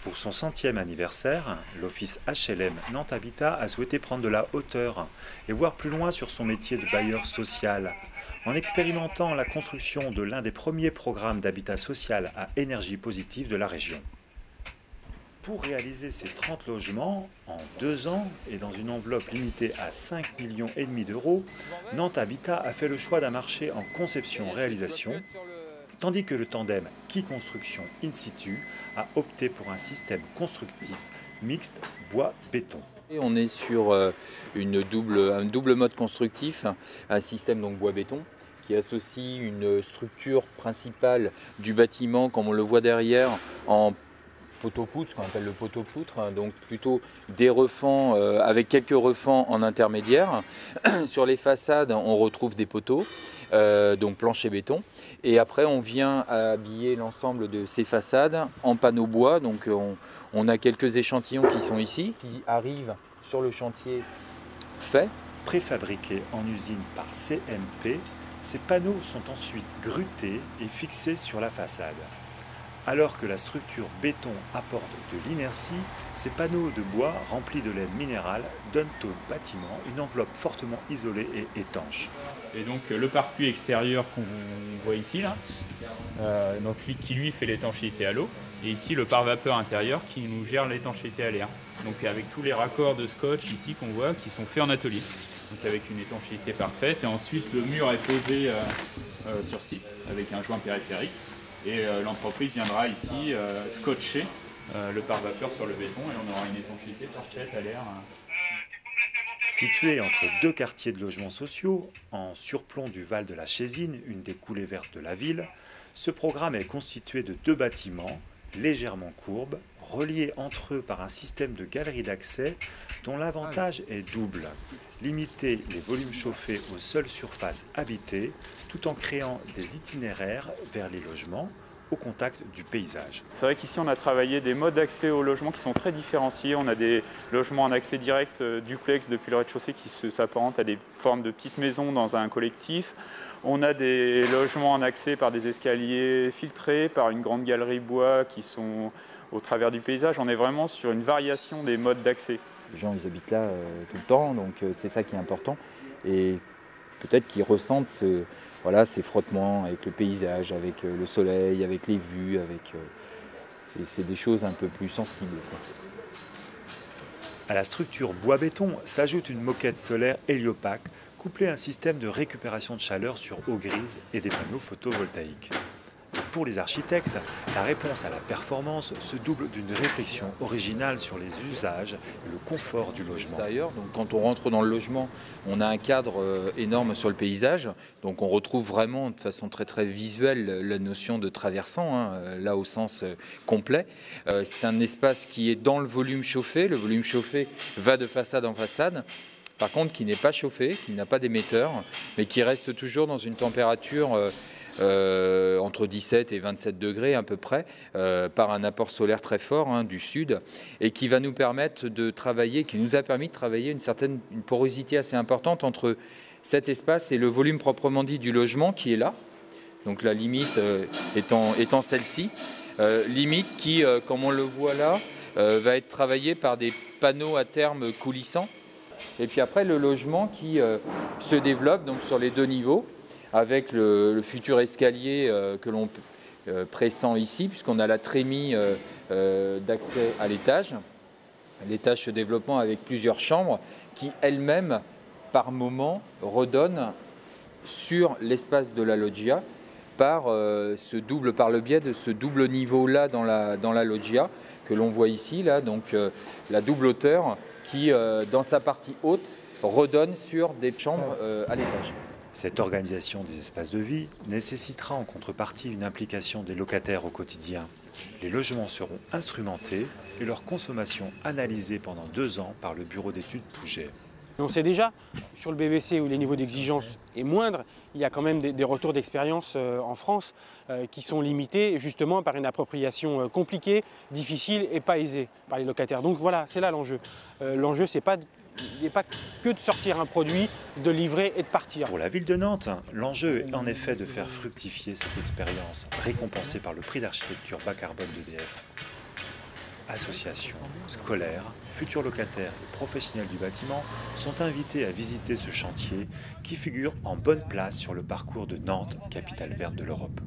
Pour son 100e anniversaire, l'office HLM Nantes Habitat a souhaité prendre de la hauteur et voir plus loin sur son métier de bailleur social, en expérimentant la construction de l'un des premiers programmes d'habitat social à énergie positive de la région. Pour réaliser ces 30 logements en 2 ans et dans une enveloppe limitée à 5,5 millions d'euros, Nantes Habitat a fait le choix d'un marché en conception-réalisation, tandis que le tandem Qui Construction In Situ a opté pour un système constructif mixte bois-béton. On est sur un double mode constructif, un système donc bois-béton qui associe une structure principale du bâtiment, comme on le voit derrière, en poteau-poutre, ce qu'on appelle le poteau-poutre, donc plutôt des refends avec quelques refends en intermédiaire. Sur les façades, on retrouve des poteaux, donc plancher béton. Et après, on vient habiller l'ensemble de ces façades en panneaux bois. Donc on a quelques échantillons qui sont ici, qui arrivent sur le chantier fait. Préfabriqués en usine par CMP, ces panneaux sont ensuite grutés et fixés sur la façade. Alors que la structure béton apporte de l'inertie, ces panneaux de bois remplis de laine minérale donnent au bâtiment une enveloppe fortement isolée et étanche. Et donc le pare-pluie extérieur qu'on voit ici, là, qui lui fait l'étanchéité à l'eau, et ici le pare-vapeur intérieur qui nous gère l'étanchéité à l'air. Donc avec tous les raccords de scotch ici qu'on voit qui sont faits en atelier. Donc avec une étanchéité parfaite, et ensuite le mur est posé sur site avec un joint périphérique. Et l'entreprise viendra ici scotcher le pare-vapeur sur le béton et on aura une étanchéité parfaite à l'air. Situé entre 2 quartiers de logements sociaux, en surplomb du Val de la Chésine, une des coulées vertes de la ville, ce programme est constitué de 2 bâtiments légèrement courbes, reliés entre eux par un système de galeries d'accès dont l'avantage est double. Limiter les volumes chauffés aux seules surfaces habitées, tout en créant des itinéraires vers les logements au contact du paysage. C'est vrai qu'ici on a travaillé des modes d'accès aux logements qui sont très différenciés. On a des logements en accès direct duplex depuis le rez-de-chaussée qui s'apparentent à des formes de petites maisons dans un collectif. On a des logements en accès par des escaliers filtrés, par une grande galerie bois qui sont au travers du paysage. On est vraiment sur une variation des modes d'accès. Les gens ils habitent là tout le temps, donc c'est ça qui est important. Et peut-être qu'ils ressentent ces frottements avec le paysage, avec le soleil, avec les vues, c'est des choses un peu plus sensibles. À la structure bois-béton s'ajoute une moquette solaire héliopaque couplée à un système de récupération de chaleur sur eau grise et des panneaux photovoltaïques. Pour les architectes, la réponse à la performance se double d'une réflexion originale sur les usages et le confort du logement. Donc, quand on rentre dans le logement, on a un cadre énorme sur le paysage. Donc on retrouve vraiment de façon très très visuelle la notion de traversant, là au sens complet. C'est un espace qui est dans le volume chauffé. Le volume chauffé va de façade en façade. Par contre, qui n'est pas chauffé, qui n'a pas d'émetteur, mais qui reste toujours dans une température entre 17 et 27 degrés à peu près, par un apport solaire très fort du sud, et qui va nous permettre de travailler, qui nous a permis de travailler une porosité assez importante entre cet espace et le volume proprement dit du logement qui est là. Donc la limite étant celle-ci, limite qui, comme on le voit là, va être travaillée par des panneaux à terme coulissants. Et puis après le logement qui se développe donc sur les 2 niveaux, avec le futur escalier que l'on pressent ici, puisqu'on a la trémie d'accès à l'étage. L'étage se développant avec plusieurs chambres qui elles-mêmes, par moment, redonnent sur l'espace de la loggia par le biais de ce double niveau-là dans la loggia que l'on voit ici, là, donc la double hauteur qui, dans sa partie haute, redonne sur des chambres à l'étage. Cette organisation des espaces de vie nécessitera en contrepartie une implication des locataires au quotidien. Les logements seront instrumentés et leur consommation analysée pendant 2 ans par le bureau d'études Pouget. On sait déjà, sur le BBC où les niveaux d'exigence est moindre, il y a quand même des retours d'expérience en France qui sont limités justement par une appropriation compliquée, difficile et pas aisée par les locataires. Donc voilà, c'est là l'enjeu. L'enjeu, il n'est pas que de sortir un produit, de livrer et de partir. Pour la ville de Nantes, l'enjeu est en effet de faire fructifier cette expérience, récompensée par le prix d'architecture bas carbone d'EDF. associations, scolaires, futurs locataires et professionnels du bâtiment sont invités à visiter ce chantier qui figure en bonne place sur le parcours de Nantes, capitale verte de l'Europe.